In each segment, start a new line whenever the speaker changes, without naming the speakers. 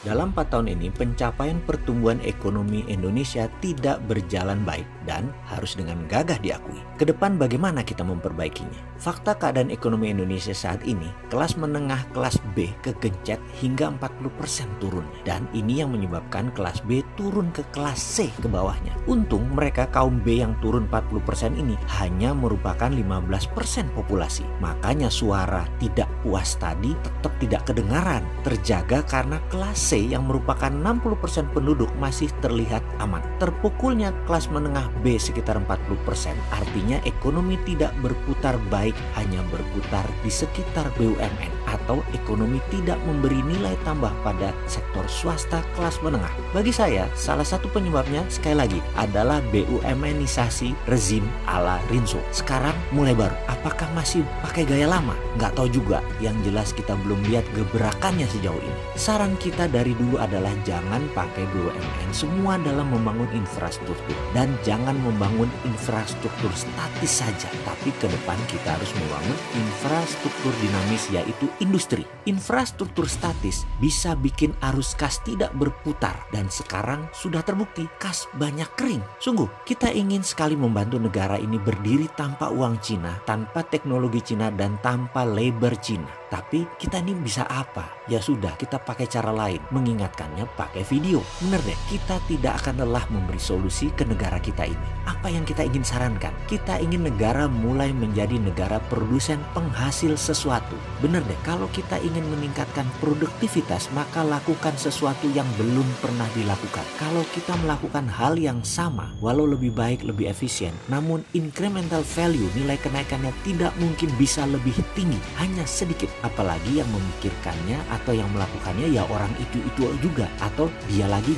Dalam 4 tahun ini, pencapaian pertumbuhan ekonomi Indonesia tidak berjalan baik dan harus dengan gagah diakui. Kedepan bagaimana kita memperbaikinya? Fakta keadaan ekonomi Indonesia saat ini, kelas menengah kelas B kegencet hingga 40% turun. Dan ini yang menyebabkan kelas B turun ke kelas C ke bawahnya. Untung mereka kaum B yang turun 40% ini hanya merupakan 15% populasi. Makanya suara tidak puas tadi tetap tidak kedengaran, terjaga karena kelas C yang merupakan 60% penduduk masih terlihat aman. Terpukulnya kelas menengah B sekitar 40%, artinya ekonomi tidak berputar baik, hanya berputar di sekitar BUMN, atau ekonomi tidak memberi nilai tambah pada sektor swasta kelas menengah. Bagi saya, salah satu penyebabnya sekali lagi adalah BUMNisasi rezim ala Rinso. Sekarang mulai baru, apakah masih pakai gaya lama? Nggak tahu juga, yang jelas kita belum lihat gebrakannya sejauh ini. Saran kita dari dulu adalah jangan pakai BUMN semua dalam membangun infrastruktur, dan jangan membangun infrastruktur statis saja, tapi ke depan kita harus membangun infrastruktur dinamis, yaitu industri. Infrastruktur statis bisa bikin arus kas tidak berputar, dan sekarang sudah terbukti kas banyak kering. Sungguh, kita ingin sekali membantu negara ini berdiri tanpa uang Cina, tanpa teknologi Cina, dan tanpa labor Cina. Tapi kita ini bisa apa? Ya sudah, kita pakai cara lain. Mengingatkannya pakai video. Bener deh, kita tidak akan lelah memberi solusi ke negara kita ini. Apa yang kita ingin sarankan? Kita ingin negara mulai menjadi negara produsen penghasil sesuatu. Bener deh, kalau kita ingin meningkatkan produktivitas, maka lakukan sesuatu yang belum pernah dilakukan. Kalau kita melakukan hal yang sama, walau lebih baik, lebih efisien, namun incremental value, nilai kenaikannya tidak mungkin bisa lebih tinggi, hanya sedikit. Apalagi yang memikirkannya atau yang melakukannya ya orang itu juga, atau dia lagi,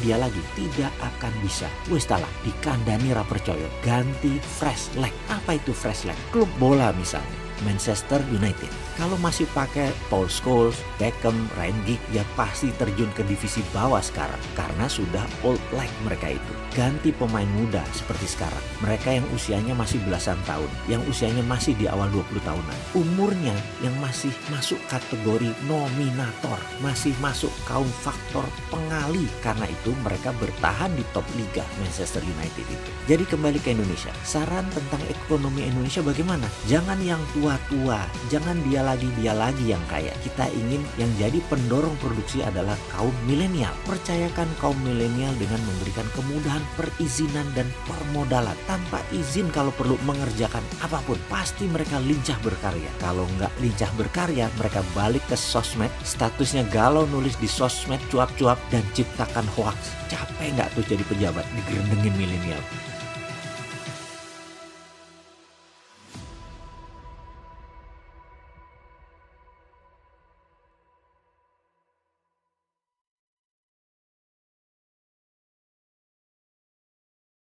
tidak akan bisa. Wes talah, dikandani ra percaya, ganti fresh leg. Apa itu fresh leg? Klub bola misalnya Manchester United, kalau masih pakai Paul Scholes, Beckham, Ryan Giggs, ya pasti terjun ke divisi bawah sekarang karena sudah old like mereka itu. Ganti pemain muda seperti sekarang, mereka yang usianya masih belasan tahun, yang usianya masih di awal 20 tahunan, umurnya yang masih masuk kategori nominator, masih masuk kaum faktor pengali. Karena itu mereka bertahan di top liga Manchester United itu. Jadi kembali ke Indonesia, saran tentang ekonomi Indonesia bagaimana? Jangan yang tua-tua, jangan dia lagi yang kaya. Kita ingin yang jadi pendorong produksi adalah kaum milenial. Percayakan kaum milenial dengan memberikan kemudahan perizinan dan permodalan. Tanpa izin kalau perlu mengerjakan apapun, pasti mereka lincah berkarya. Kalau nggak lincah berkarya, mereka balik ke sosmed, statusnya galau nulis di sosmed cuap-cuap dan ciptakan hoax. Capek nggak tuh jadi pejabat digerendengin milenial?